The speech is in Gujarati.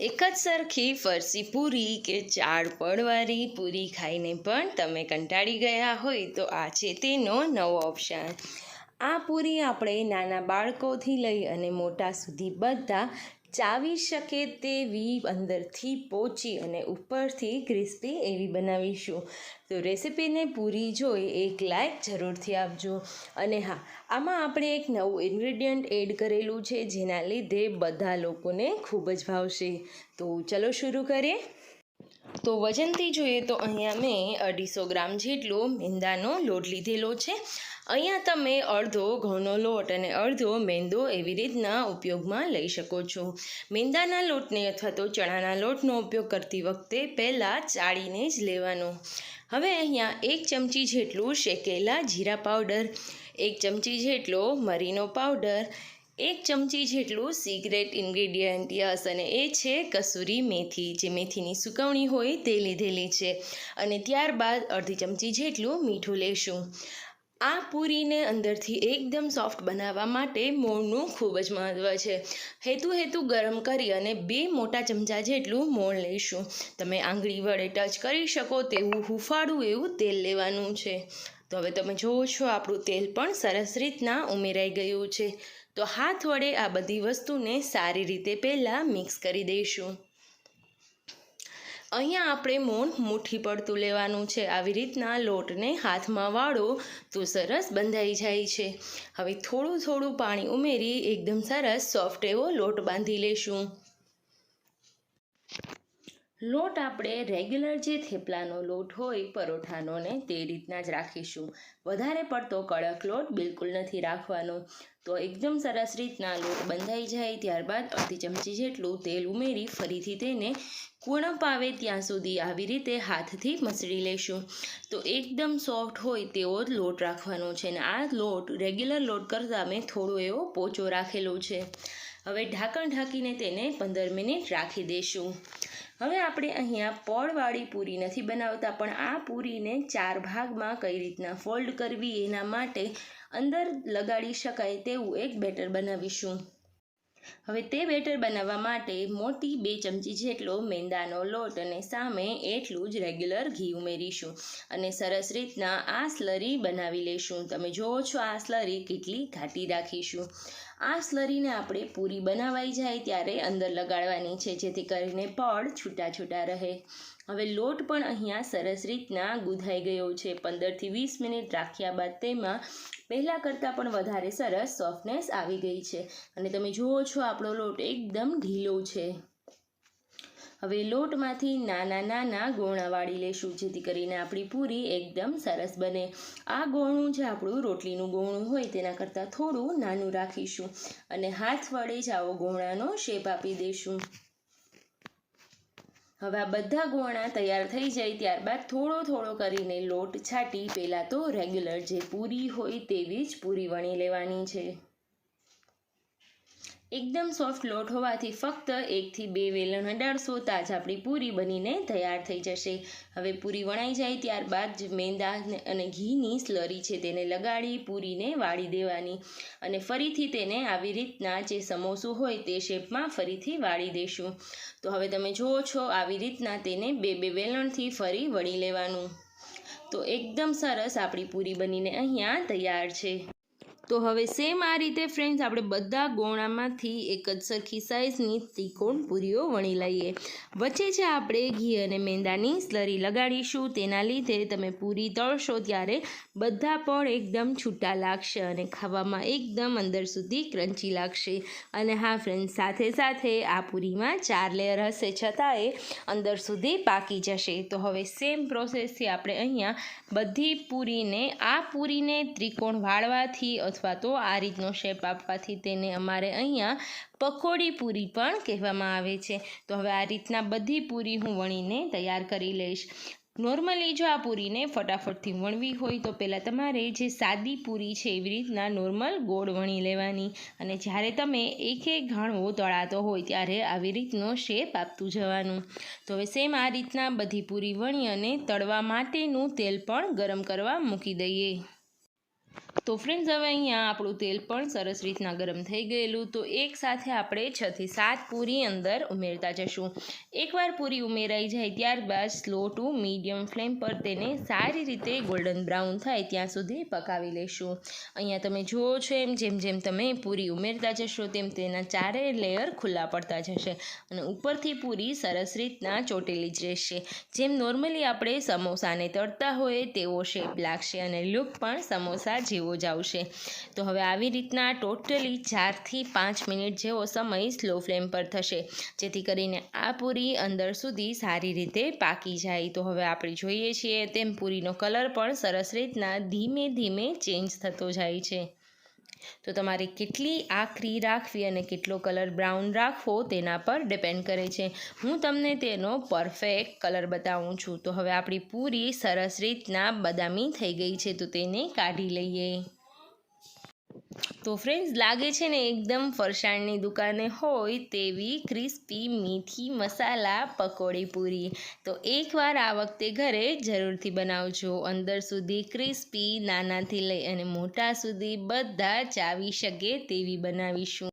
એક જ સરખી ફરસી પૂરી કે ચાર પડવાળી પૂરી ખાઈને પણ તમે કંટાળી ગયા હોય તો આ છે તેનો નવો ઓપ્શન। આ પૂરી આપણે નાના બાળકોથી લઈ અને મોટા સુધી બધા ચાવી શકે તેવી અંદરથી પોચી અને ઉપરથી ક્રિસ્પી એવી બનાવીશું। તો રેસીપીને પૂરી જોઈ એક લાઈક જરૂરથી આપજો। અને હા, આમાં આપણે એક નવું ઇન્ગ્રેડિયન્ટ એડ કરેલું છે જેના લીધે બધા લોકોને ખૂબ જ ભાવશે। તો ચલો શરૂ કરીએ। તો વજનથી જોઈએ તો અહીંયા મેં 250 ગ્રામ જેટલો મેંદાનો લોટ લીધેલો છે। અહીંયા તમે અડધો ઘઉંનો લોટ અને અડધો મેંદો એવી રીતના ઉપયોગમાં લઈ શકો છો। મેંદાના લોટને અથવા તો ચણાના લોટનો ઉપયોગ કરતી વખતે પહેલાં ચાળીને જ લેવાનો। હવે અહીંયા 1 ચમચી જેટલું શેકેલા જીરા પાવડર, 1 ચમચી જેટલો મરીનો પાવડર, 1 ચમચી જેટલું સિક્રેટ ઇન્ગ્રેડિયન્ટ યસ અને એ છે કસૂરી મેથી, જે મેથીની સુકવણી હોય તે લીધેલી છે। અને ત્યારબાદ અડધી ચમચી જેટલું મીઠું લેશું। આ પૂરીને અંદરથી એકદમ સોફ્ટ બનાવવા માટે મોણનું ખૂબ જ મહત્ત્વ છે। હેતુ ગરમ કરી અને 2 મોટા ચમચા જેટલું મોણ લઈશું। તમે આંગળી વડે ટચ કરી શકો તેવું હુંફાળું એવું તેલ લેવાનું છે। તો હવે તમે જુઓ છો આપણું તેલ પણ સરસ રીતના ઉમેરાઈ ગયું છે। તો હાથ વડે આ બધી વસ્તુને સારી રીતે પહેલાં મિક્સ કરી દઈશું। અહીંયા આપણે મોણ મુઠ્ઠી પડતું લેવાનું છે। આવી રીતના લોટને હાથમાં વાળો તો સરસ બંધાઈ જાય છે। હવે થોડું પાણી ઉમેરી એકદમ સરસ સોફ્ટ એવો લોટ બાંધી લેશું। લોટ આપણે રેગ્યુલર જે થેપલાનો લોટ હોય પરોઠાનો ને તે રીતના જ રાખીશું। વધારે પડતો કડક લોટ બિલકુલ નથી રાખવાનો। તો એકદમ સરસ રીતના લોટ બંધાઈ જાય ત્યારબાદ અડધી ચમચી જેટલું તેલ ઉમેરી ફરીથી તેને કુણપ આવે ત્યાં સુધી આવી રીતે હાથથી મસળી લેશું। તો એકદમ સોફ્ટ હોય તેવો જ લોટ રાખવાનો છે અને આ લોટ રેગ્યુલર લોટ કરતાં મેં થોડો એવો પોચો રાખેલો છે। હવે ઢાંકણ ઢાંકીને તેને 15 મિનિટ રાખી દઈશું। હવે આપણે અહીંયા પડવાળી પૂરી નથી બનાવતા, પણ આ પૂરીને 4 ભાગમાં કઈ રીતના ફોલ્ડ કરવી એના માટે અંદર લગાડી શકાય તેવું એક બેટર બનાવીશું। હવે તે બેટર બનાવવા માટે મોટી 2 ચમચી જેટલો મેંદાનો લોટ અને સામે એટલું જ રેગ્યુલર ઘી ઉમેરીશું અને સરસ રીતના આ સ્લરી બનાવી લઈશું। તમે જુઓ છો આ સ્લરી કેટલી ઘાટી રાખીશું। આ સ્લરીને આપણે પૂરી બનાવાઈ જાય ત્યારે અંદર લગાડવાની છે જેથી કરીને પડ છૂટા રહે। હવે લોટ પણ અહીંયા સરસ રીતના ગુંદાઈ ગયો છે। 15 થી 20 મિનિટ રાખ્યા બાદ તેમાં પહેલાં કરતાં પણ વધારે સરસ સોફ્ટનેસ આવી ગઈ છે અને તમે જુઓ છો આપણો લોટ એકદમ ઢીલો છે। હવે લોટમાંથી નાના ગોળા વાળી લેશું જેથી કરીને આપણી પૂરી એકદમ સરસ બને। આ ગોળું જે આપણું રોટલીનું ગોળું હોય તેના કરતાં થોડું નાનું રાખીશું અને હાથ વડે જ આવો ગોળાનો શેપ આપી દઈશું। હવે આ બધા ગોળા તૈયાર થઈ જાય ત્યારબાદ થોડો કરીને લોટ છાંટી પહેલાં તો રેગ્યુલર જે પૂરી હોય તેવી જ પૂરી વણી લેવાની છે। એકદમ સોફ્ટ લોટ હોવાથી ફક્ત 1 થી 2 વેલણ અડાડશો તો જ આપણી પૂરી બનીને તૈયાર થઈ જશે। હવે પૂરી વણાઈ જાય ત્યારબાદ જ મેંદા અને ઘીની સ્લરી છે તેને લગાડી પૂરીને વાળી દેવાની અને ફરીથી તેને આવી રીતના જે સમોસું હોય તે શેપમાં ફરીથી વાળી દઈશું। તો હવે તમે જુઓ છો આવી રીતના તેને 2 વેલણથી ફરી વળી લેવાનું। તો એકદમ સરસ આપણી પૂરી બનીને અહીંયા તૈયાર છે। તો હવે સેમ આ રીતે ફ્રેન્ડ્સ આપણે બધા ગોળામાંથી એક જ સરખી સાઇઝની ત્રિકોણ પૂરીઓ વણી લઈએ। વચ્ચે જે આપણે ઘી અને મેંદાની સ્લરી લગાડીશું તેના લીધે તમે પૂરી તળશો ત્યારે બધા પણ એકદમ છૂટા લાગશે અને ખાવામાં એકદમ અંદર સુધી ક્રન્ચી લાગશે। અને હા ફ્રેન્ડ્સ, સાથે આ પૂરીમાં 4 લેયર હશે છતાંય અંદર સુધી પાકી જશે। તો હવે સેમ પ્રોસેસથી આપણે અહીંયા બધી પૂરીને ત્રિકોણ વાળવાથી અથવા તો આ રીતનો શેપ આપવાથી તેને અમારે અહીંયા પકોડી પૂરી પણ કહેવામાં આવે છે। તો હવે આ રીતના બધી પૂરી હું વણીને તૈયાર કરી લઈશ। નોર્મલી જો આ પૂરીને ફટાફટથી વણવી હોય તો પહેલાં તમારે જે સાદી પૂરી છે એવી રીતના નોર્મલ ગોળ વણી લેવાની અને જ્યારે તમે એક ઘાણવો તળાતો હોય ત્યારે આવી રીતનો શેપ આપતું જવાનું। તો હવે સેમ આ રીતના બધી પૂરી વણી અને તળવા માટેનું તેલ પણ ગરમ કરવા મૂકી દઈએ। તો ફ્રેન્ડ્સ, હવે અહીંયા આપણું તેલ પણ સરસ રીતના ગરમ થઈ ગયેલું, તો એક સાથે આપણે 6 થી 7 પૂરી અંદર ઉમેરતા જશું. એકવાર પૂરી ઉમેરાઈ જાય ત્યારબાદ સ્લો ટુ મીડિયમ ફ્લેમ પર તેને સારી રીતે ગોલ્ડન બ્રાઉન થાય ત્યાં સુધી પકાવી લઈશું. અહીંયા તમે જુઓ છો એમ જેમ જેમ તમે પૂરી ઉમેરતા જશો તેમ તેના ચારેય લેયર ખુલ્લા પડતા જશે અને ઉપરથી પૂરી સરસ રીતના ચોટેલી જ રહેશે. જેમ નોર્મલી આપણે સમોસાને તળતા હોય તેવો શેપ લાગશે અને લુક પણ સમોસા જેવો જ આવશે. તો હવે આવી રીતના ટોટલી 4 થી 5 મિનિટ જેવો સમય સ્લો ફ્લેમ પર થશે, જેથી કરીને આ પૂરી અંદર સુધી સારી રીતે પાકી જાય. તો હવે આપણે જોઈએ છીએ તેમ પૂરીનો કલર પણ સરસ રીતના ધીમે ધીમે ચેન્જ થતો જાય છે. તો તમારે કેટલી આખરી રાખવી અને કેટલો કલર બ્રાઉન રાખવો તેના પર ડિપેન્ડ કરે છે. હું તમને તેનો પરફેક્ટ કલર બતાવું છું. તો હવે આપણી પૂરી સરસ રીતના બદામી થઈ ગઈ છે, તો તેને કાઢી લઈએ. તો ફ્રેન્ડ્સ, લાગે છે ને એકદમ ફરસાણની દુકાને હોય તેવી ક્રિસ્પી મીઠી મસાલા પકોડી પૂરી. તો એકવાર આ વખતે ઘરે જરૂરથી બનાવજો. અંદર સુધી ક્રિસ્પી, નાનાથી લઈ અને મોટા સુધી બધા ચાવી શકે તેવી બનાવીશું.